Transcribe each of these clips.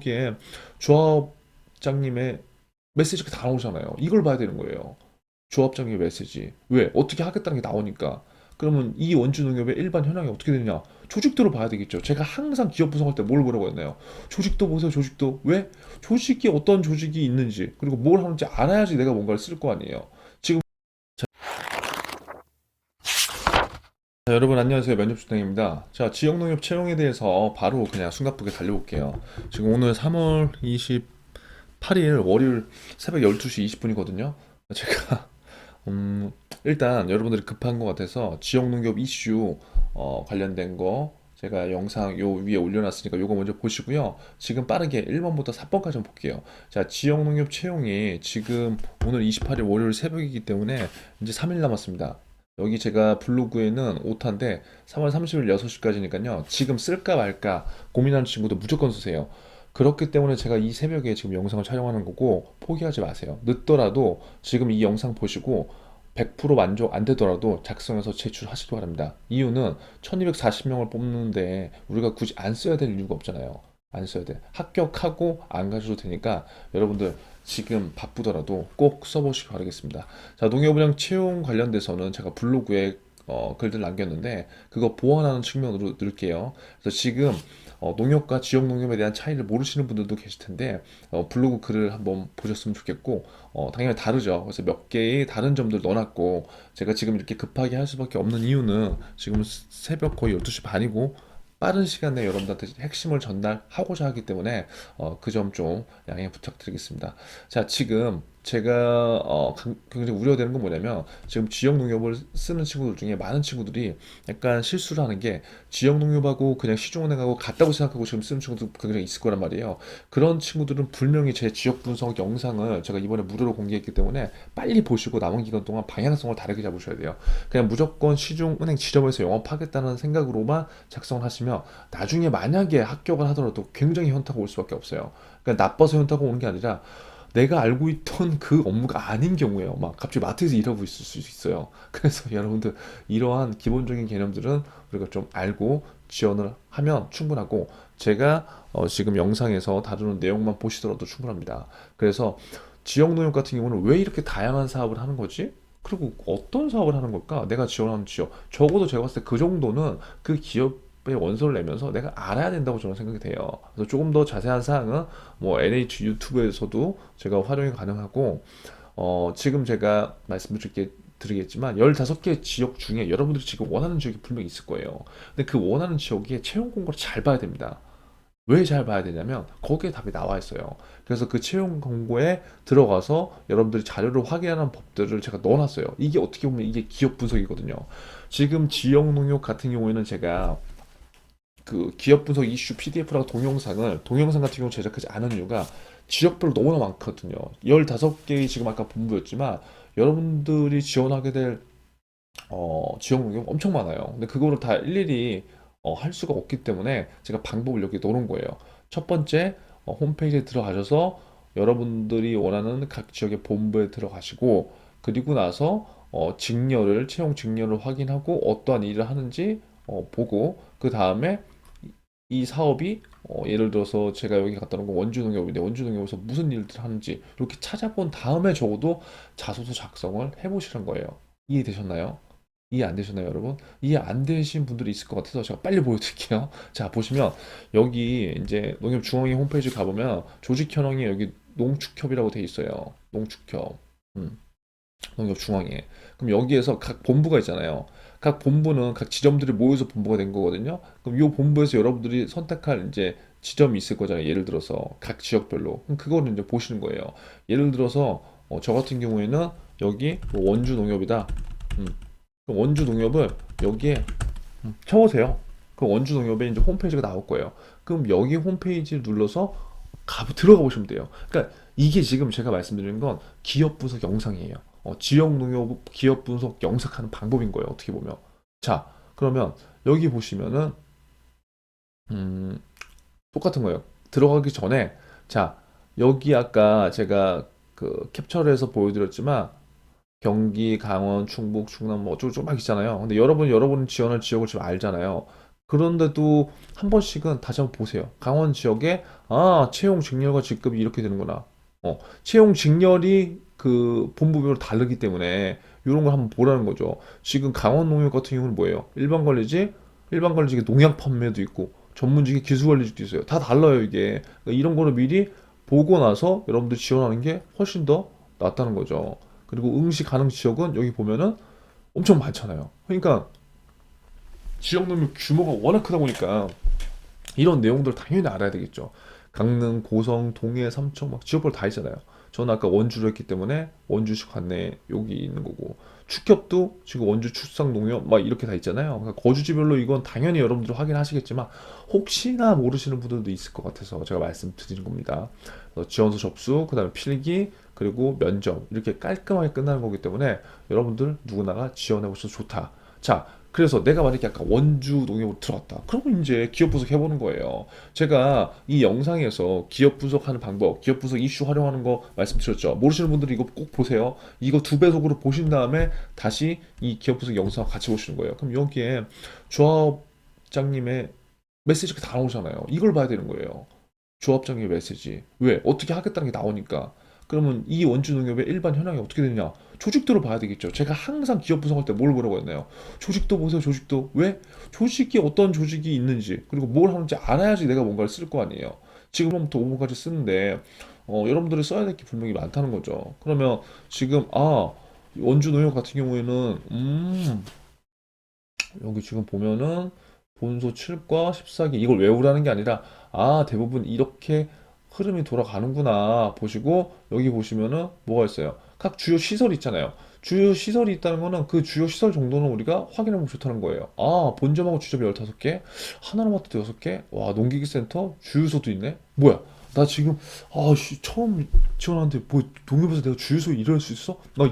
여기에 조합장님의 메시지가 다 나오잖아요. 이걸 봐야 되는 거예요. 조합장님의 메시지. 왜? 어떻게 하겠다는 게 나오니까. 그러면 이 원주 농협의 일반 현황이 어떻게 되느냐? 조직도를 봐야 되겠죠. 제가 항상 기업 분석할 때 뭘 보라고 했나요? 조직도 보세요, 조직도. 왜? 조직이 어떤 조직이 있는지, 그리고 뭘 하는지 알아야지 내가 뭔가를 쓸 거 아니에요. 지금 자, 여러분 안녕하세요. 면접수당입니다. 자, 지역농협 채용에 대해서 바로 그냥 숨가쁘게 달려볼게요. 지금 오늘 3월 28일 월요일 새벽 12시 20분이거든요. 제가 일단 여러분들이 급한 것 같아서 지역농협 이슈 관련된 거 제가 영상 요 위에 올려놨으니까 요거 먼저 보시고요. 지금 빠르게 1번부터 4번까지 한번 볼게요. 자, 지역농협 채용이 지금 오늘 28일 월요일 새벽이기 때문에 이제 3일 남았습니다. 여기 제가 블로그에는 오타인데 3월 30일 6시까지니까요. 지금 쓸까 말까 고민하는 친구도 무조건 쓰세요. 그렇기 때문에 제가 이 새벽에 지금 영상을 촬영하는 거고 포기하지 마세요. 늦더라도 지금 이 영상 보시고 100% 만족 안 되더라도 작성해서 제출하시기 바랍니다. 이유는 1240명을 뽑는데 우리가 굳이 안 써야 될 이유가 없잖아요. 안 써야 돼. 합격하고 안 가셔도 되니까 여러분들 지금 바쁘더라도 꼭 써보시기 바라겠습니다. 자, 농협은행 채용 관련돼서는 제가 블로그에 글들 남겼는데 그거 보완하는 측면으로 넣을게요. 그래서 지금 농협과 지역 농협에 대한 차이를 모르시는 분들도 계실 텐데 블로그 글을 한번 보셨으면 좋겠고 당연히 다르죠. 그래서 몇 개의 다른 점들 넣어놨고 제가 지금 이렇게 급하게 할 수밖에 없는 이유는 지금 새벽 거의 12시 반이고 빠른 시간 내에 여러분들한테 핵심을 전달하고자 하기 때문에 그 점 좀 양해 부탁드리겠습니다. 자, 지금 제가 굉장히 우려되는 건 뭐냐면 지금 지역 농협을 쓰는 친구들 중에 많은 친구들이 약간 실수를 하는 게 지역 농협하고 그냥 시중은행하고 같다고 생각하고 지금 쓰는 친구도 굉장히 있을 거란 말이에요. 그런 친구들은 분명히 제 지역 분석 영상을 제가 이번에 무료로 공개했기 때문에 빨리 보시고 남은 기간 동안 방향성을 다르게 잡으셔야 돼요. 그냥 무조건 시중은행 지점에서 영업하겠다는 생각으로만 작성을 하시면 나중에 만약에 합격을 하더라도 굉장히 현타가 올 수밖에 없어요. 그러니까 나빠서 현타가 오는 게 아니라 내가 알고 있던 그 업무가 아닌 경우에요. 막 갑자기 마트에서 일하고 있을 수 있어요. 그래서 여러분들 이러한 기본적인 개념들은 우리가 좀 알고 지원을 하면 충분하고 제가 지금 영상에서 다루는 내용만 보시더라도 충분합니다. 그래서 지역농협 같은 경우는 왜 이렇게 다양한 사업을 하는 거지? 그리고 어떤 사업을 하는 걸까? 내가 지원하는 지역. 적어도 제가 봤을 때 그 정도는 그 기업의 원서를 내면서 내가 알아야 된다고 저는 생각이 돼요. 그래서 조금 더 자세한 사항은 뭐 NH 유튜브에서도 제가 활용이 가능하고 지금 제가 드리겠지만 15개 지역 중에 여러분들이 지금 원하는 지역이 분명히 있을 거예요. 근데 그 원하는 지역에 채용 공고를 잘 봐야 됩니다. 왜 잘 봐야 되냐면 거기에 답이 나와 있어요. 그래서 그 채용 공고에 들어가서 여러분들이 자료를 확인하는 법들을 제가 넣어놨어요. 이게 어떻게 보면 이게 기업 분석이거든요. 지금 지역 농협 같은 경우에는 제가 그 기업 분석 이슈 PDF랑 동영상 같은 경우 제작하지 않은 이유가 지역별로 너무나 많거든요. 15개의 지금 아까 본부였지만 여러분들이 지원하게 될 지역 농협 엄청 많아요. 근데 그거를 다 일일이 할 수가 없기 때문에 제가 방법을 여기 놓은 거예요. 첫 번째, 홈페이지에 들어가셔서 여러분들이 원하는 각 지역의 본부에 들어가시고 그리고 나서 채용 직렬을 확인하고 어떠한 일을 하는지 보고 그 다음에 이 사업이 예를 들어서 제가 여기 갔다 온 건 원주농협인데 원주농협에서 무슨 일들을 하는지 이렇게 찾아본 다음에 적어도 자소서 작성을 해보시는 거예요. 이해되셨나요? 이해 안 되셨나요, 여러분? 이해 안 되신 분들이 있을 것 같아서 제가 빨리 보여드릴게요. 자, 보시면 여기 이제 농협중앙회 홈페이지 가보면 조직 현황이 여기 농축협이라고 돼 있어요. 농축협. 음. 농협중앙회. 그럼 여기에서 각 본부가 있잖아요. 각 본부는 각 지점들이 모여서 본부가 된 거거든요. 그럼 이 본부에서 여러분들이 선택할 이제 지점이 있을 거잖아요. 예를 들어서 각 지역별로. 그럼 그거를 이제 보시는 거예요. 예를 들어서 저 같은 경우에는 여기 뭐 원주 농협이다. 음. 그럼 원주 농협을 여기에 쳐보세요. 그럼 원주 농협에 이제 홈페이지가 나올 거예요. 그럼 여기 홈페이지를 눌러서 들어가 보시면 돼요. 그러니까 이게 지금 제가 말씀드리는 건 기업 분석 영상이에요. 지역 농협 기업 분석 영상하는 방법인 거예요. 어떻게 보면. 자, 그러면 여기 보시면은 음, 똑같은 거예요. 들어가기 전에 자, 여기 아까 제가 그 캡처를 해서 보여드렸지만 경기, 강원, 충북, 충남 뭐 어쩌고저쩌고 막 있잖아요. 근데 여러분 지원할 지역을 지금 알잖아요. 그런데도 한 번씩은 다시 한번 보세요. 강원 지역에 채용 직렬과 직급이 이렇게 되는구나. 채용 직렬이 그 본부별로 다르기 때문에 이런 걸 한번 보라는 거죠. 지금 강원 농협 같은 경우는 뭐예요? 일반 관리직에 농약 판매도 있고 전문직에 기술 관리직도 있어요. 다 달라요, 이게. 그러니까 이런 거를 미리 보고 나서 여러분들 지원하는 게 훨씬 더 낫다는 거죠. 그리고 응시 가능 지역은 여기 보면은 엄청 많잖아요. 그러니까 지역 농협 규모가 워낙 크다 보니까 이런 내용들 당연히 알아야 되겠죠. 강릉, 고성, 동해, 삼척 막 지역별 다 있잖아요. 저는 아까 원주로 했기 때문에 원주시 관내 여기 있는 거고 축협도 지금 원주 축산농협 막 이렇게 다 있잖아요. 그러니까 거주지별로 이건 당연히 여러분들 확인하시겠지만 혹시나 모르시는 분들도 있을 것 같아서 제가 말씀드리는 겁니다. 그래서 지원서 접수, 그다음에 필기, 그리고 면접 이렇게 깔끔하게 끝나는 거기 때문에 여러분들 누구나가 지원해 보셔도 좋다. 자, 그래서 내가 만약에 아까 원주 농협으로 들어왔다. 그러면 이제 기업 분석 해보는 거예요. 제가 이 영상에서 기업 분석하는 방법, 기업 분석 이슈 활용하는 거 말씀드렸죠. 모르시는 분들은 이거 꼭 보세요. 이거 두 배속으로 보신 다음에 다시 이 기업 분석 영상 같이 보시는 거예요. 그럼 여기에 조합장님의 메시지가 다 나오잖아요. 이걸 봐야 되는 거예요. 조합장님의 메시지. 왜? 어떻게 하겠다는 게 나오니까. 그러면 이 원주농협의 일반 현황이 어떻게 되느냐? 조직도를 봐야 되겠죠. 제가 항상 기업 분석할 때 뭘 보라고 했나요? 조직도 보세요, 조직도. 왜? 조직이 어떤 조직이 있는지, 그리고 뭘 하는지 알아야지 내가 뭔가를 쓸 거 아니에요. 지금부터 5분까지 쓰는데, 여러분들이 써야 될 게 분명히 많다는 거죠. 그러면 지금, 원주농협 같은 경우에는, 여기 지금 보면은 본소 7과 14기 이걸 외우라는 게 아니라 대부분 이렇게 흐름이 돌아가는구나 보시고 여기 보시면은 뭐가 있어요? 각 주요 시설이 있잖아요. 주요 시설이 있다는 거는 그 주요 시설 정도는 우리가 확인해 보면 좋다는 거예요. 본점하고 주점이 15개, 하나로마트도 6개, 와, 농기계 센터, 주유소도 있네? 뭐야? 나 지금, 처음 지원하는데 뭐, 농협에서 내가 주유소 일할 수 있어? 나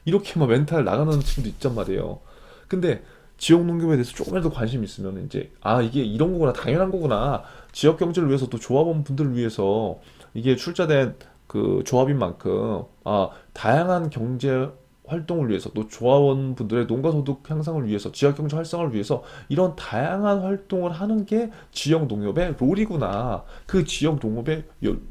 이렇게 막 멘탈 나가는 친구도 있단 말이에요. 근데 지역 농협에 대해서 조금이라도 관심 있으면 이제 이게 이런 거구나 당연한 거구나 지역 경제를 위해서 또 조합원 분들을 위해서 이게 출자된 그 조합인 만큼 다양한 경제 활동을 위해서 또 조합원분들의 농가 소득 향상을 위해서 지역 경제 활성화를 위해서 이런 다양한 활동을 하는 게 지역 농협의 롤이구나. 그 지역 농협의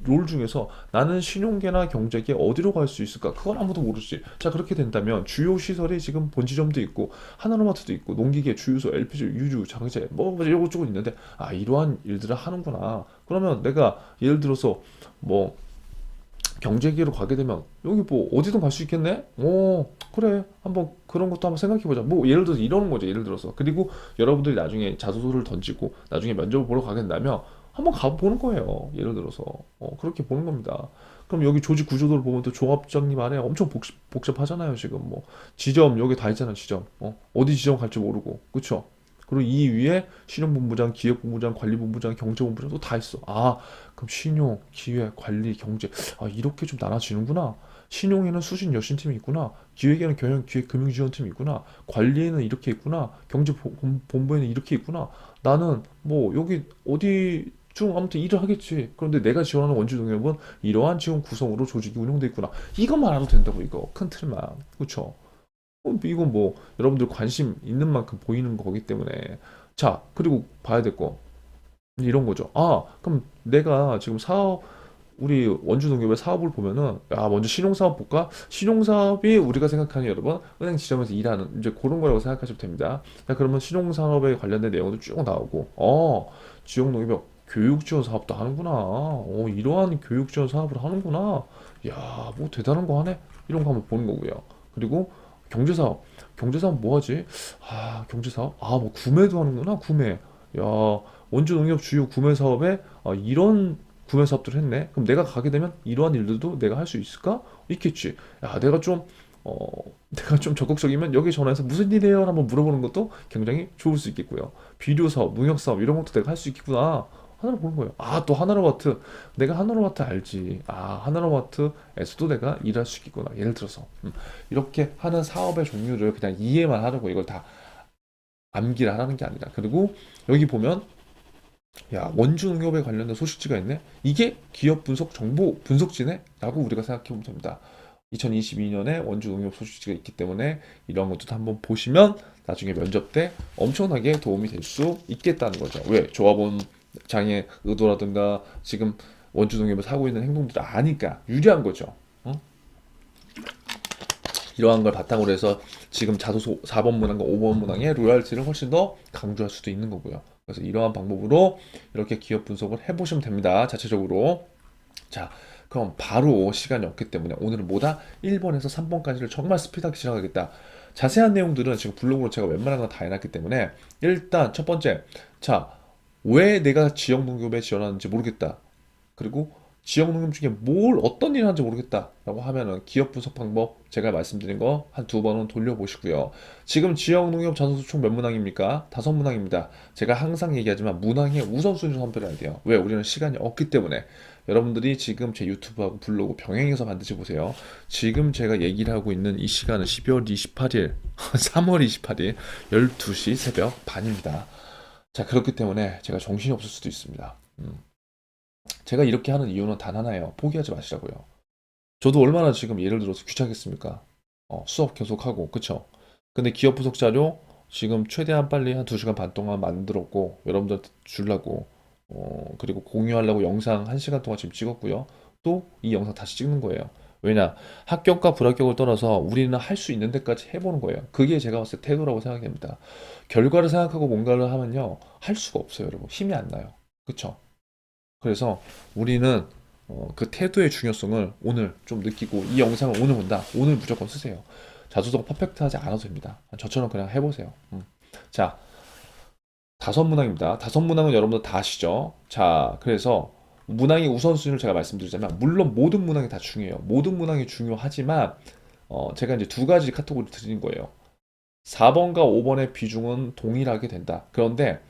롤 중에서 나는 신용계나 경제계 어디로 갈 수 있을까? 그건 아무도 모르지. 자, 그렇게 된다면 주요 시설이 지금 본지점도 있고 하나로마트도 있고 농기계, 주유소, LPG, 유주, 장제 뭐 이러고저고 있는데 이러한 일들을 하는구나. 그러면 내가 예를 들어서 뭐 경제계로 가게 되면 여기 뭐 어디든 갈 수 있겠네? 그래. 한번 그런 것도 한번 생각해 보자. 뭐 예를 들어서 이러는 거죠. 예를 들어서. 그리고 여러분들이 나중에 자소서를 던지고 나중에 면접을 보러 가게 된다면 한번 가보는 거예요. 예를 들어서. 그렇게 보는 겁니다. 그럼 여기 조직 구조도를 보면 또 조합장님 안에 엄청 복잡하잖아요. 지금 뭐 지점 여기 다 있잖아. 지점. 어디 지점 갈지 모르고. 그쵸? 그리고 이 위에 신용본부장, 기획본부장, 관리본부장, 경제본부장 또 다 있어. 그럼 신용, 기획, 관리, 경제. 이렇게 좀 나눠지는구나. 신용에는 수신 여신팀이 있구나. 기획에는 경영, 기획, 금융지원팀이 있구나. 관리에는 이렇게 있구나. 경제본부에는 이렇게 있구나. 나는 뭐 여기 어디 중 아무튼 일을 하겠지. 그런데 내가 지원하는 원주농협은 이러한 지원 구성으로 조직이 운영돼 있구나. 이것만 알아도 된다고 이거 큰 틀만. 그쵸? 이건 뭐 여러분들 관심 있는 만큼 보이는 거기 때문에 자 그리고 봐야 될 거 이런 거죠. 그럼 내가 지금 우리 원주농협의 사업을 보면은 먼저 신용사업 볼까? 신용사업이 우리가 생각하는 여러분 은행 지점에서 일하는 이제 그런 거라고 생각하시면 됩니다. 자, 그러면 신용사업에 관련된 내용도 쭉 나오고 지역농협이 교육 지원 사업도 하는구나. 이러한 교육 지원 사업을 하는구나. 야, 뭐 대단한 거 하네. 이런 거 한번 보는 거고요. 그리고 경제사업. 경제사업 뭐 하지? 경제사업? 뭐 구매도 하는구나. 구매. 야, 원주 농협 주요 구매 사업에 이런 구매 사업들을 했네. 그럼 내가 가게 되면 이러한 일들도 내가 할 수 있을까? 있겠지. 야, 어, 내가 좀 적극적이면 여기 전화해서 무슨 일이에요? 한번 물어보는 것도 굉장히 좋을 수 있겠고요. 비료 사업, 농약 사업 이런 것도 내가 할 수 있겠구나. 하나로 보는 거예요. 또 하나로마트. 내가 하나로마트 알지. 하나로마트에서도 내가 일할 수 있겠구나. 예를 들어서. 이렇게 하는 사업의 종류를 그냥 이해만 하려고 이걸 다 암기를 하라는 게 아니라. 그리고 여기 보면 원주농협에 관련된 소식지가 있네. 이게 기업 분석 정보 분석지네? 라고 우리가 생각해 보면 됩니다. 2022년에 원주 농협 소식지가 있기 때문에 이런 것도 한번 보시면 나중에 면접 때 엄청나게 도움이 될 수 있겠다는 거죠. 왜? 조합원장의 의도라든가 지금 원주 농협을 사고 있는 행동들을 아니까 유리한 거죠. 어? 이러한 걸 바탕으로 해서 지금 자소서 4번 문항과 5번 문항의 로열티를 훨씬 더 강조할 수도 있는 거고요. 그래서 이러한 방법으로 이렇게 기업 분석을 해보시면 됩니다. 자체적으로. 자, 그럼 바로 시간이 없기 때문에 오늘은 뭐다? 1번에서 3번까지를 정말 스피드하게 진행하겠다. 자세한 내용들은 지금 블로그로 제가 웬만한 건 다 해놨기 때문에 일단 첫 번째, 자, 왜 내가 지역농협에 지원하는지 모르겠다. 그리고 지역농협 중에 뭘 어떤 일을 하는지 모르겠다라고 하면은 기업 분석 방법 제가 말씀드린 거 한 두 번은 돌려보시고요. 지금 지역농협 자소서 총 몇 문항입니까? 5문항입니다. 제가 항상 얘기하지만 문항의 우선순위를 선별해야 돼요. 왜? 우리는 시간이 없기 때문에. 여러분들이 지금 제 유튜브하고 블로그 병행해서 반드시 보세요. 지금 제가 얘기를 하고 있는 이 시간은 12월 28일, 3월 28일 12시 새벽 반입니다. 자, 그렇기 때문에 제가 정신이 없을 수도 있습니다. 제가 이렇게 하는 이유는 단 하나예요. 포기하지 마시라고요. 저도 얼마나 지금 예를 들어서 귀찮겠습니까? 수업 계속하고, 그쵸? 근데 기업 분석 자료 지금 최대한 빨리 한 2시간 반 동안 만들었고, 여러분들한테 주려고, 그리고 공유하려고 영상 1시간 동안 지금 찍었고요. 또 이 영상 다시 찍는 거예요. 왜냐? 합격과 불합격을 떠나서 우리는 할 수 있는 데까지 해보는 거예요. 그게 제가 봤을 때 태도라고 생각됩니다. 결과를 생각하고 뭔가를 하면요. 할 수가 없어요, 여러분. 힘이 안 나요. 그쵸? 그래서 우리는 그 태도의 중요성을 오늘 좀 느끼고 이 영상을 오늘 본다. 오늘 무조건 쓰세요. 자소서가 퍼펙트하지 않아도 됩니다. 저처럼 그냥 해보세요. 자, 5문항입니다. 5문항은 여러분들 다 아시죠? 자, 그래서 문항의 우선순위를 제가 말씀드리자면 물론 모든 문항이 다 중요해요. 모든 문항이 중요하지만 제가 이제 두 가지 카테고리 드린 거예요. 4번과 5번의 비중은 동일하게 된다. 그런데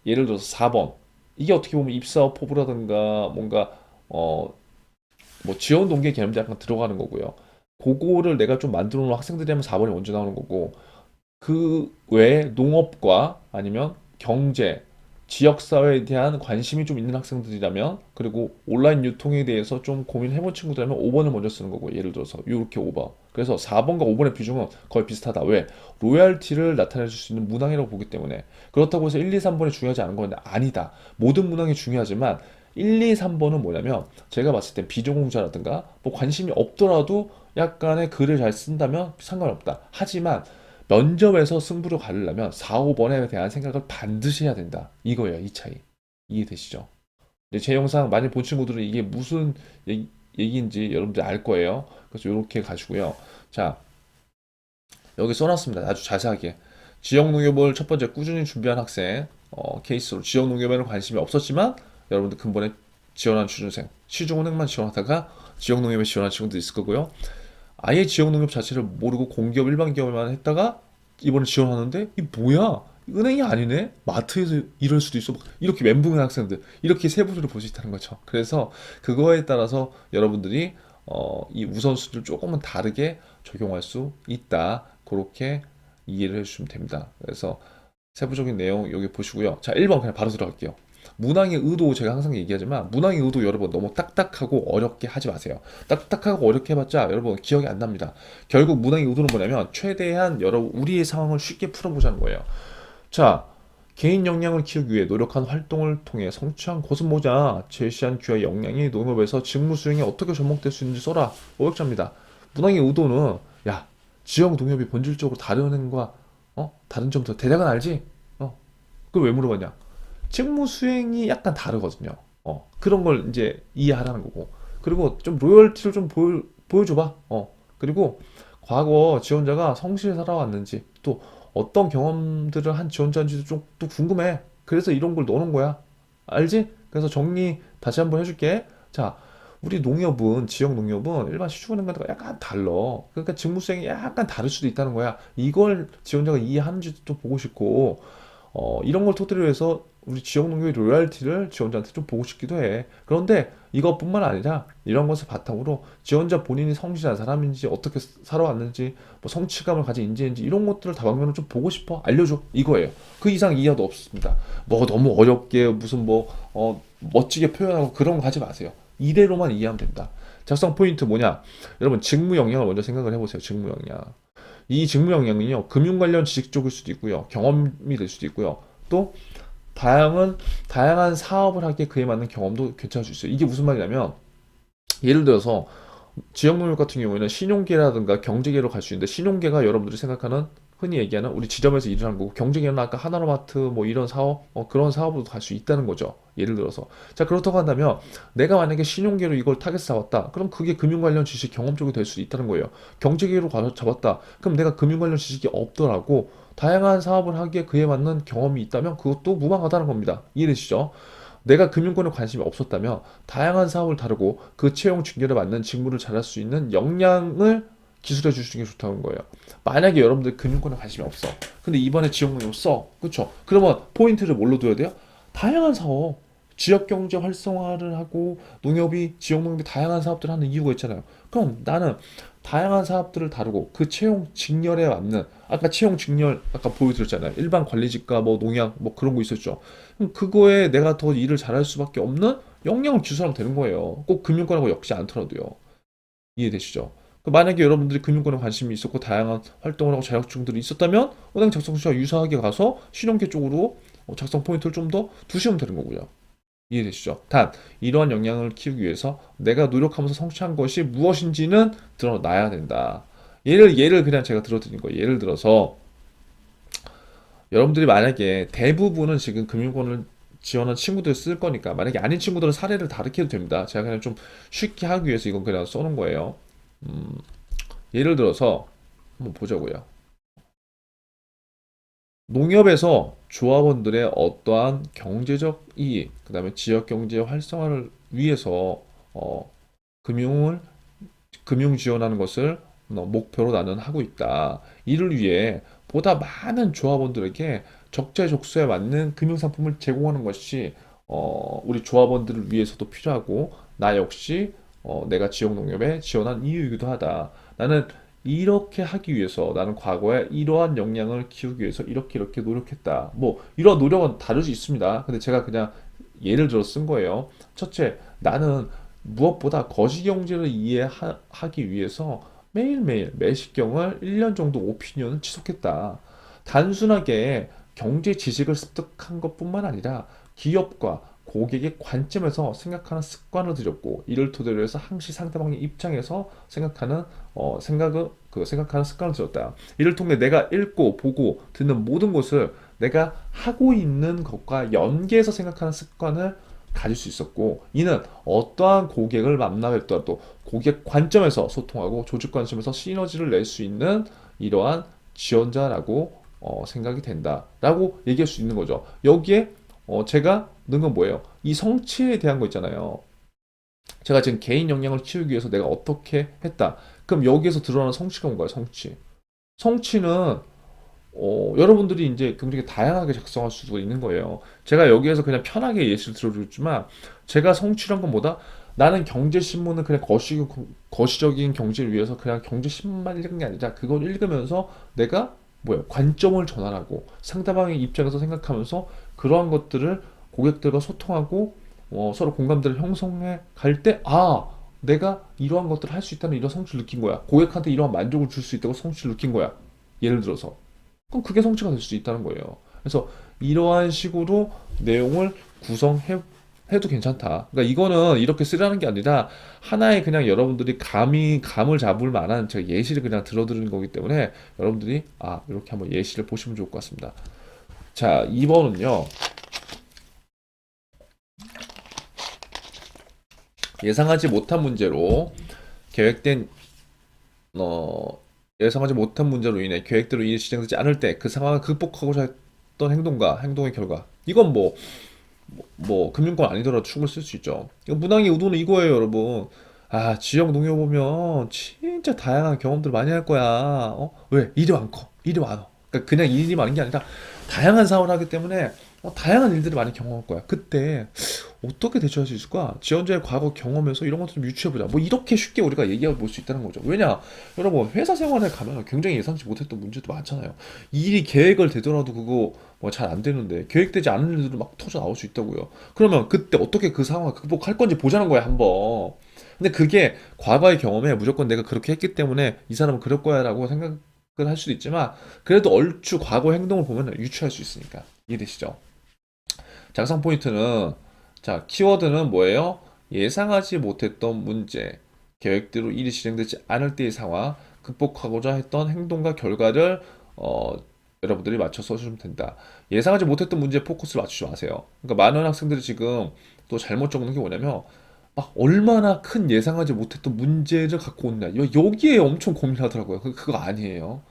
예를 들어서 4번 이게 어떻게 보면 입사업 포부라든가 뭔가 뭐 지원 동기 개념도 약간 들어가는 거고요. 그거를 내가 좀 만들어 놓은 학생들이 하면 4번이 먼저 나오는 거고 그 외에 농업과 아니면 경제, 지역사회에 대한 관심이 좀 있는 학생들이라면 그리고 온라인 유통에 대해서 좀 고민해본 친구들이라면 5번을 먼저 쓰는 거고 예를 들어서 이렇게 5번 그래서 4번과 5번의 비중은 거의 비슷하다. 왜? 로열티를 나타낼 수 있는 문항이라고 보기 때문에 그렇다고 해서 1, 2, 3번이 중요하지 않은 건데 아니다. 모든 문항이 중요하지만 1, 2, 3번은 뭐냐면 제가 봤을 때 비전공자라든가 뭐 관심이 없더라도 약간의 글을 잘 쓴다면 상관없다. 하지만 면접에서 승부를 가르려면 4, 5번에 대한 생각을 반드시 해야 된다. 이거예요, 이 차이. 이해되시죠? 근데 제 영상 많이 본 친구들은 이게 무슨 얘기인지 여러분들 알 거예요. 그래서 이렇게 가지고요. 자, 여기 써놨습니다. 아주 자세하게. 지역농협을 첫 번째 꾸준히 준비한 학생 케이스로 지역농협에는 관심이 없었지만 여러분들 근본에 지원한 취준생, 시중은행만 지원하다가 지역농협에 지원한 친구도 있을 거고요. 아예 지역농협 자체를 모르고 공기업 일반 기업에만 했다가 이번에 지원하는데 이 뭐야? 은행이 아니네? 마트에서 일할 수도 있어. 이렇게 멘붕한 학생들 이렇게 세부적으로 볼 수 있다는 거죠. 그래서 그거에 따라서 여러분들이 이 우선순위를 조금은 다르게 적용할 수 있다. 그렇게 이해를 해주시면 됩니다. 그래서 세부적인 내용 여기 보시고요. 자, 1번 그냥 바로 들어갈게요. 문항의 의도 제가 항상 얘기하지만 문항의 의도 여러분 너무 딱딱하고 어렵게 하지 마세요. 딱딱하고 어렵게 해봤자 여러분 기억이 안 납니다. 결국 문항의 의도는 뭐냐면 최대한 우리의 상황을 쉽게 풀어보자는 거예요. 자, 개인 역량을 키우기 위해 노력한 활동을 통해 성취한 것은 뭐냐? 제시한 기여의 역량이 농업에서 직무 수행에 어떻게 접목될 수 있는지 써라. 500자입니다. 문항의 의도는 야, 지역 농협이 본질적으로 다른 행과 다른 점부터 대략은 알지? 그걸 왜 물어봤냐? 직무 수행이 약간 다르거든요. 그런 걸 이제 이해하라는 거고. 그리고 좀 로열티를 좀 보여줘봐. 그리고 과거 지원자가 성실히 살아왔는지 또 어떤 경험들을 한 지원자인지도 좀 또 궁금해. 그래서 이런 걸 넣는 거야. 알지? 그래서 정리 다시 한번 해줄게. 자, 우리 농협은 지역 농협은 일반 시중은행과도 약간 달라. 그러니까 직무 수행이 약간 다를 수도 있다는 거야. 이걸 지원자가 이해하는지도 또 보고 싶고 이런 걸 토대로 해서 우리 지역 농협의 로열티를 지원자한테 좀 보고 싶기도 해. 그런데 이것뿐만 아니라 이런 것을 바탕으로 지원자 본인이 성실한 사람인지 어떻게 살아왔는지 뭐 성취감을 가진 인재인지 이런 것들을 다방면으로 좀 보고 싶어 알려줘 이거예요. 그 이상 이해도 없습니다. 뭐 너무 어렵게 무슨 뭐 멋지게 표현하고 그런 거 하지 마세요. 이대로만 이해하면 된다. 작성 포인트 뭐냐? 여러분 직무 역량을 먼저 생각을 해보세요. 직무 역량. 이 직무 역량은요, 금융 관련 지식 쪽일 수도 있고요, 경험이 될 수도 있고요. 또 다양한 사업을 하기에 그에 맞는 경험도 괜찮을 수 있어요. 이게 무슨 말이냐면 예를 들어서 지역농협 같은 경우에는 신용계라든가 경제계로 갈 수 있는데, 신용계가 여러분들이 생각하는 흔히 얘기하는 우리 지점에서 일을 하는 거고, 경제계는 아까 하나로마트 뭐 이런 사업, 그런 사업으로 갈 수 있다는 거죠. 예를 들어서. 자, 그렇다고 한다면 내가 만약에 신용계로 이걸 타겟 잡았다. 그럼 그게 금융 관련 지식 경험 쪽이 될 수 있다는 거예요. 경제계로 가서 잡았다. 그럼 내가 금융 관련 지식이 없더라고 다양한 사업을 하기에 그에 맞는 경험이 있다면 그것도 무방하다는 겁니다. 이해되시죠? 내가 금융권에 관심이 없었다면 다양한 사업을 다루고 그 채용 직렬에 맞는 직무를 잘할 수 있는 역량을 기술해 주시는 게 좋다는 거예요. 만약에 여러분들 금융권에 관심이 없어. 근데 이번에 지원금을 써. 그쵸? 그러면 포인트를 뭘로 둬야 돼요? 다양한 사업. 지역 경제 활성화를 하고 농협이 지역 농협이 다양한 사업들을 하는 이유가 있잖아요. 그럼 나는 다양한 사업들을 다루고 그 채용 직렬에 맞는, 아까 채용 직렬 아까 보여드렸잖아요. 일반 관리직과 뭐 농약 뭐 그런 거 있었죠. 그럼 그거에 내가 더 일을 잘할 수밖에 없는 역량을 기술하면 되는 거예요. 꼭 금융권하고 엮지 않더라도요. 이해되시죠? 만약에 여러분들이 금융권에 관심이 있었고 다양한 활동을 하고 자격증들이 있었다면 은행 작성 시와 유사하게 가서 신용계 쪽으로 작성 포인트를 좀 더 두시면 되는 거고요. 이해되시죠? 단 이러한 역량을 키우기 위해서 내가 노력하면서 성취한 것이 무엇인지는 드러나야 된다. 예를 그냥 제가 들어드린 거예요. 예를 들어서 여러분들이 만약에 대부분은 지금 금융권을 지원한 친구들 쓸 거니까, 만약에 아닌 친구들은 사례를 다르게 해도 됩니다. 제가 그냥 좀 쉽게 하기 위해서 이건 그냥 써놓은 거예요. 음, 예를 들어서 한번 보자고요. 농협에서 조합원들의 어떠한 경제적 이익, 그 다음에 지역 경제 활성화를 위해서 금융을 금융 지원하는 것을 목표로 나는 하고 있다. 이를 위해 보다 많은 조합원들에게 적재적소에 맞는 금융 상품을 제공하는 것이 우리 조합원들을 위해서도 필요하고, 나 역시 내가 지역 농협에 지원한 이유이기도 하다. 나는 이렇게 하기 위해서, 나는 과거에 이러한 역량을 키우기 위해서 이렇게 노력했다. 뭐 이런 노력은 다를 수 있습니다. 근데 제가 그냥 예를 들어 쓴 거예요. 첫째, 나는 무엇보다 거시경제를 이해하기 위해서 매일매일 매시경을 1년 정도 오피니언을 지속했다. 단순하게 경제 지식을 습득한 것뿐만 아니라 기업과 고객의 관점에서 생각하는 습관을 들였고, 이를 토대로 해서 항시 상대방의 입장에서 생각하는 습관을 들였다. 이를 통해 내가 읽고 보고 듣는 모든 것을 내가 하고 있는 것과 연계해서 생각하는 습관을 가질 수 있었고, 이는 어떠한 고객을 만나 뵙더라도 고객 관점에서 소통하고 조직 관점에서 시너지를 낼 수 있는 이러한 지원자라고 생각이 된다라고 얘기할 수 있는 거죠. 여기에 제가 넣은 건 뭐예요? 이 성취에 대한 거 있잖아요. 제가 지금 개인 역량을 키우기 위해서 내가 어떻게 했다. 그럼 여기에서 드러나는 성취가 뭔가요? 성취. 성취는 여러분들이 이제 굉장히 다양하게 작성할 수도 있는 거예요. 제가 여기에서 그냥 편하게 예시를 들어줬지만, 제가 성취란 건 뭐다? 나는 경제신문을 그냥 거시적인 경제를 위해서 그냥 경제신문만 읽은 게 아니라 그걸 읽으면서 내가 뭐야 관점을 전환하고 상대방의 입장에서 생각하면서 그러한 것들을 고객들과 소통하고 서로 공감대를 형성해 갈 때, 아, 내가 이러한 것들을 할 수 있다는 이런 성취를 느낀 거야. 고객한테 이러한 만족을 줄 수 있다고 성취를 느낀 거야. 예를 들어서. 그럼 그게 성취가 될 수 있다는 거예요. 그래서 이러한 식으로 내용을 해도 괜찮다. 그러니까 이거는 이렇게 쓰라는 게 아니라 하나의 그냥 여러분들이 감을 잡을 만한 제가 예시를 그냥 들어드리는 거기 때문에 여러분들이 이렇게 한번 예시를 보시면 좋을 것 같습니다. 자, 2번은요. 예상하지 못한 문제로 계획된 어, 예상하지 못한 문제로 인해 계획대로 일이 진행되지 않을 때 그 상황을 극복하고자 했던 행동의 결과. 이건 뭐 금융권 아니더라도 충분히 쓸 수 있죠. 이거 문항의 의도는 이거예요, 여러분. 지역 농협 보면 진짜 다양한 경험들 많이 할 거야. 왜? 일이 많고, 일이 많어. 그러니까 그냥 일이 많은 게 아니라 다양한 사업을 하기 때문에 다양한 일들을 많이 경험할 거야. 그때 어떻게 대처할 수 있을까? 지원자의 과거 경험에서 이런 것들 좀 유추해보자. 뭐 이렇게 쉽게 우리가 얘기해 볼 수 있다는 거죠. 왜냐? 여러분 회사 생활에 가면 굉장히 예상치 못했던 문제도 많잖아요. 일이 계획을 되더라도 그거 뭐 잘 안 되는데 계획되지 않은 일들도 막 터져 나올 수 있다고요. 그러면 그때 어떻게 그 상황을 극복할 건지 보자는 거야, 한번. 근데 그게 과거의 경험에 무조건 내가 그렇게 했기 때문에 이 사람은 그럴 거야라고 생각을 할 수도 있지만 그래도 얼추 과거 행동을 보면 유추할 수 있으니까 이해되시죠? 작성 포인트는 자 키워드는 뭐예요? 예상하지 못했던 문제, 계획대로 일이 진행되지 않을 때의 상황, 극복하고자 했던 행동과 결과를 어, 여러분들이 맞춰 써주시면 된다. 예상하지 못했던 문제에 포커스를 맞추지 마세요. 그러니까 많은 학생들이 지금 또 잘못 적는 게 뭐냐면 막 얼마나 큰 예상하지 못했던 문제를 갖고 온냐. 여기에 엄청 고민하더라고요. 그거 아니에요.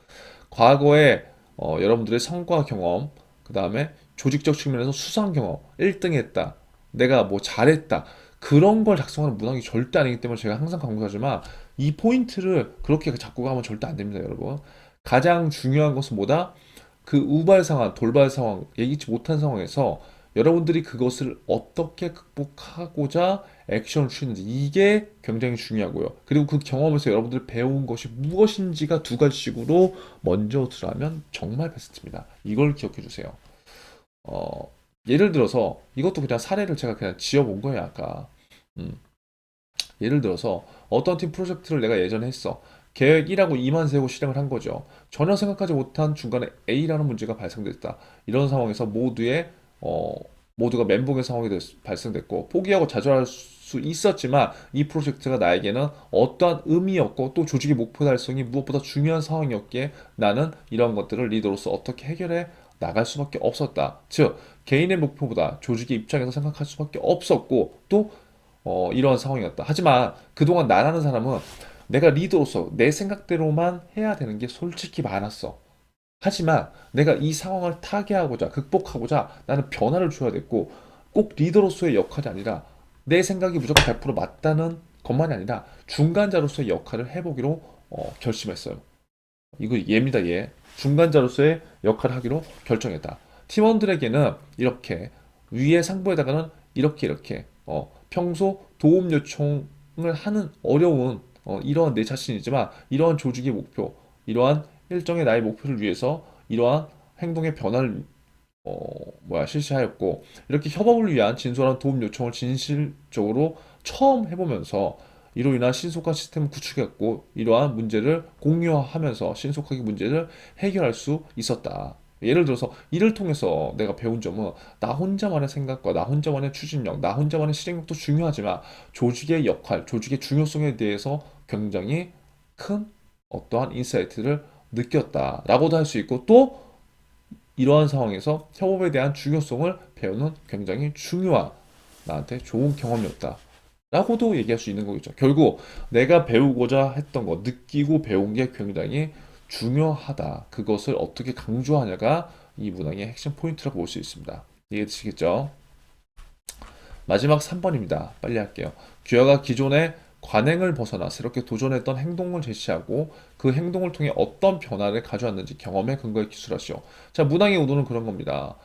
과거에 여러분들의 성과 경험, 그 다음에 조직적 측면에서 수상 경험, 1등 했다, 내가 뭐 잘했다, 그런 걸 작성하는 문항이 절대 아니기 때문에 제가 항상 강조하지만 이 포인트를 그렇게 잡고 가면 절대 안 됩니다, 여러분. 가장 중요한 것은 뭐다? 그 우발 상황, 돌발 상황, 예기치 못한 상황에서 여러분들이 그것을 어떻게 극복하고자 액션을 취했는지 이게 굉장히 중요하고요. 그리고 그 경험에서 여러분들이 배운 것이 무엇인지가 두 가지식으로 먼저 들어가면 정말 베스트입니다. 이걸 기억해 주세요. 예를 들어서 이것도 그냥 사례를 제가 그냥 지어본 거예요, 아까. 음, 예를 들어서 어떤 팀 프로젝트를 내가 예전에 했어. 계획 1하고 2만 세우고 실행을 한 거죠. 전혀 생각하지 못한 중간에 A라는 문제가 발생됐다. 이런 상황에서 어, 모두가 멘붕의 상황이 발생됐고 포기하고 좌절할 수 있었지만 이 프로젝트가 나에게는 어떠한 의미였고 또 조직의 목표 달성이 무엇보다 중요한 상황이었기에 나는 이런 것들을 리더로서 어떻게 해결해 나갈 수밖에 없었다. 즉 개인의 목표보다 조직의 입장에서 생각할 수밖에 없었고 또 이러한 상황이었다. 하지만 그동안 나라는 사람은 내가 리더로서 내 생각대로만 해야 되는 게 솔직히 많았어. 하지만 내가 이 상황을 타개하고자, 극복하고자 나는 변화를 줘야 됐고, 꼭 리더로서의 역할이 아니라 내 생각이 무조건 100% 맞다는 것만이 아니라 중간자로서의 역할을 해보기로 결심했어요. 이거 예입니다, 예. 중간자로서의 역할을 하기로 결정했다. 팀원들에게는 이렇게, 위에 상부에다가는 이렇게, 평소 도움 요청을 하는 어려운 이러한 내 자신이지만 이러한 조직의 목표, 이러한 일정의 나의 목표를 위해서 이러한 행동의 변화를 실시하였고 이렇게 협업을 위한 진솔한 도움 요청을 진실적으로 처음 해보면서 이로 인한 신속한 시스템을 구축했고 이러한 문제를 공유하면서 신속하게 문제를 해결할 수 있었다. 예를 들어서 이를 통해서 내가 배운 점은 나 혼자만의 생각과 나 혼자만의 추진력, 나 혼자만의 실행력도 중요하지만 조직의 역할, 조직의 중요성에 대해서 굉장히 큰 어떠한 인사이트를 느꼈다라고도 할 수 있고 또 이러한 상황에서 협업에 대한 중요성을 배우는 굉장히 중요한 나한테 좋은 경험이었다. 라고도 얘기할 수 있는 거겠죠. 결국 내가 배우고자 했던 거, 느끼고 배운 게 굉장히 중요하다. 그것을 어떻게 강조하냐가 이 문항의 핵심 포인트라고 볼 수 있습니다. 이해되시겠죠? 마지막 3번입니다. 빨리 할게요. 귀하가 기존의 관행을 벗어나 새롭게 도전했던 행동을 제시하고 그 행동을 통해 어떤 변화를 가져왔는지 경험에 근거해 기술하시오. 자, 문항의 의도는 그런 겁니다.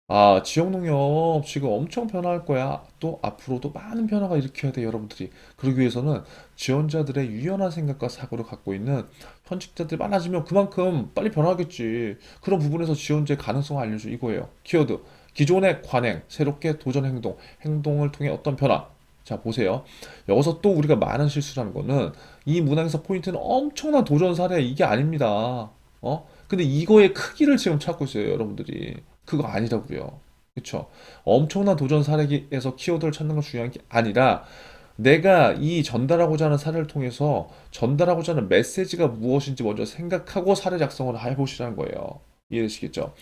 아, 지역농협 지금 엄청 변화할 거야. 또 앞으로도 많은 변화가 일으켜야 돼, 여러분들이. 그러기 위해서는 지원자들의 유연한 생각과 사고를 갖고 있는 현직자들이 많아지면 그만큼 빨리 변화하겠지. 그런 부분에서 지원자의 가능성을 알려줘. 이거예요. 키워드. 기존의 관행, 새롭게 도전 행동, 행동을 통해 어떤 변화. 자, 보세요. 여기서 또 우리가 많은 실수를 하는 거는 이 문항에서 포인트는 엄청난 도전 사례 이게 아닙니다. 근데 이거의 크기를 지금 찾고 있어요, 여러분들이. 그거 아니라고요. 그쵸? 엄청난 도전 사례에서 키워드를 찾는 건 중요한 게 아니라 내가 이 전달하고자 하는 사례를 통해서 전달하고자 하는 메시지가 무엇인지 먼저 생각하고 사례 작성을 해보시라는 거예요. 이해되시겠죠?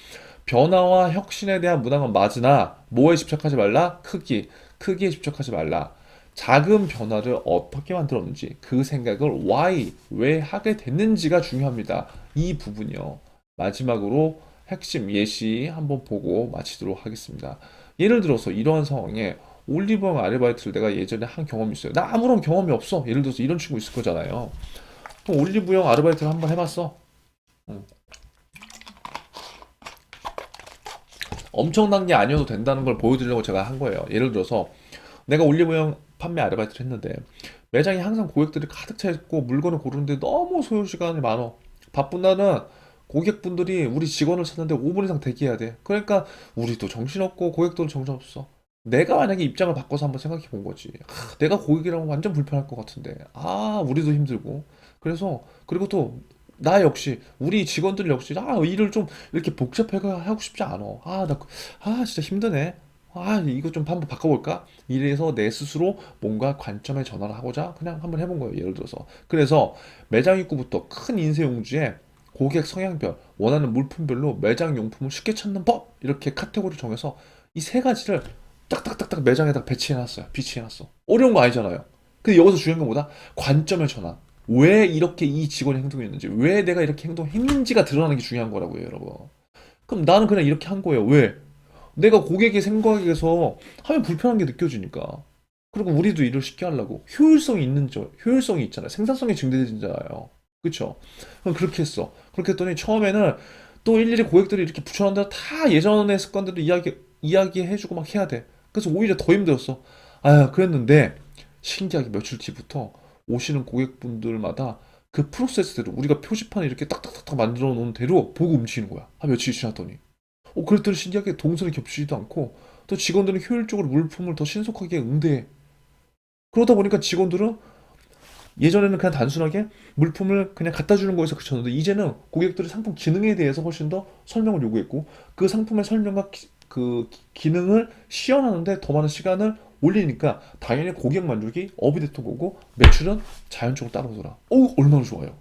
변화와 혁신에 대한 문항은 맞으나 뭐에 집착하지 말라? 크기에 집착하지 말라. 작은 변화를 어떻게 만들었는지 그 생각을 why, 왜 하게 됐는지가 중요합니다. 이 부분이요. 마지막으로 핵심 예시 한번 보고 마치도록 하겠습니다. 예를 들어서 이러한 상황에 올리브영 아르바이트를 내가 예전에 한 경험이 있어요. 나 아무런 경험이 없어. 예를 들어서 이런 친구 있을 거잖아요. 또 올리브영 아르바이트를 한번 해봤어. 응. 엄청난 게 아니어도 된다는 걸 보여드리려고 제가 한 거예요. 예를 들어서 내가 올리브영 판매 아르바이트를 했는데 매장에 항상 고객들이 가득 차 있고 물건을 고르는데 너무 소요 시간이 많어. 바쁜 날은 고객분들이 우리 직원을 찾는데 5분 이상 대기해야 돼. 그러니까 우리도 정신없고 고객도 정신없어. 내가 만약에 입장을 바꿔서 한번 생각해 본 거지. 내가 고객이라면 완전 불편할 것 같은데. 우리도 힘들고. 그래서, 그리고 또, 나 역시, 우리 직원들 역시, 일을 좀 이렇게 복잡하게 하고 싶지 않아. 진짜 힘드네. 이거 좀 한번 바꿔볼까? 이래서 내 스스로 뭔가 관점의 전환을 하고자 그냥 한번 해본 거예요. 예를 들어서. 그래서 매장 입구부터 큰 인쇄 용지에 고객 성향별, 원하는 물품별로 매장 용품을 쉽게 찾는 법! 이렇게 카테고리 정해서 이 세 가지를 딱딱딱딱 매장에다 배치해놨어요. 비치해놨어. 어려운 거 아니잖아요. 근데 여기서 중요한 건 뭐다? 관점의 전환. 왜 이렇게 이 직원이 행동했는지, 왜 내가 이렇게 행동했는지가 드러나는 게 중요한 거라고요, 여러분. 그럼 나는 그냥 이렇게 한 거예요. 왜? 내가 고객의 생각에서 하면 불편한 게 느껴지니까. 그리고 우리도 일을 쉽게 하려고. 효율성이 있잖아요. 생산성이 증대되잖아요. 그쵸? 그럼 그렇게 했어. 그렇게 했더니 처음에는 또 일일이 고객들이 이렇게 붙여놓은 대로 다 예전의 습관대로 이야기해주고 막 해야 돼. 그래서 오히려 더 힘들었어. 그랬는데 신기하게 며칠 뒤부터 오시는 고객분들마다 그 프로세스대로 우리가 표지판에 이렇게 딱딱딱딱 만들어 놓은 대로 보고 움직이는 거야. 며칠 지났더니. 그랬더니 신기하게 동선이 겹치지도 않고 또 직원들은 효율적으로 물품을 더 신속하게 응대해. 그러다 보니까 직원들은 예전에는 그냥 단순하게 물품을 그냥 갖다 주는 거에서 그쳤는데 이제는 고객들이 상품 기능에 대해서 훨씬 더 설명을 요구했고 그 상품의 설명과 그 기능을 시연하는데 더 많은 시간을 올리니까 당연히 고객 만족이 업이 됐던 거고 매출은 자연적으로 따라오더라. 얼마나 좋아요.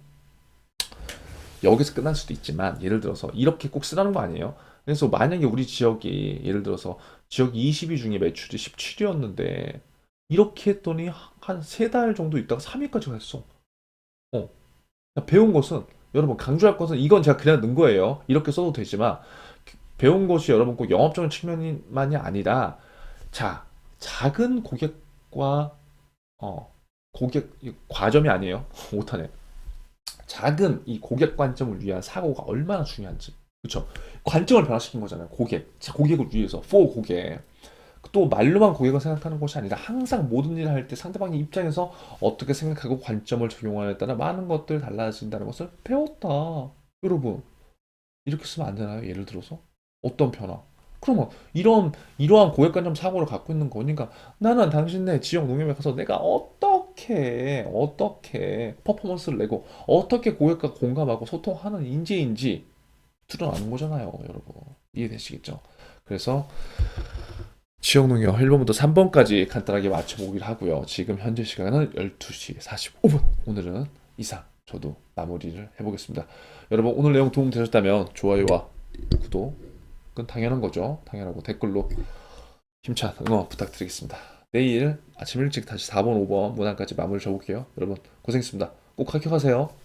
여기서 끝날 수도 있지만 예를 들어서 이렇게 꼭 쓰라는 거 아니에요. 그래서 만약에 우리 지역이 예를 들어서 지역 20위 중에 매출이 17위였는데 이렇게 했더니 한 3달 정도 있다가 3위까지 갔어. 어. 배운 것은 여러분 강조할 것은 이건 제가 그냥 넣은 거예요. 이렇게 써도 되지만 배운 것이 여러분 꼭 영업적인 측면만이 아니라 자 작은 고객과 고객 과점이 아니에요. 못하네. 작은 이 고객 관점을 위한 사고가 얼마나 중요한지. 그렇죠? 관점을 변화시킨 거잖아요. 고객을 위해서, for 고객. 또 말로만 고객을 생각하는 것이 아니라 항상 모든 일을 할 때 상대방의 입장에서 어떻게 생각하고 관점을 적용하느냐에 따라 많은 것들 달라진다는 것을 배웠다. 여러분, 이렇게 쓰면 안 되나요? 예를 들어서 어떤 변화? 그러면 이러한 고객관점 사고를 갖고 있는 거니까 나는 당신네 지역 농협에 가서 내가 어떻게 퍼포먼스를 내고 어떻게 고객과 공감하고 소통하는 인재인지 드러나는 거잖아요, 여러분. 이해되시겠죠? 그래서 지역 농협 1번부터 3번까지 간단하게 맞춰보기를 하고요. 지금 현재 시간은 12시 45분. 오늘은 이상 저도 마무리를 해보겠습니다. 여러분 오늘 내용 도움 되셨다면 좋아요와 구독은 당연한 거죠. 당연하고 댓글로 힘찬 응원 부탁드리겠습니다. 내일 아침 일찍 다시 4번, 5번 문항까지 마무리 줘볼게요. 여러분 고생했습니다. 꼭 합격하세요.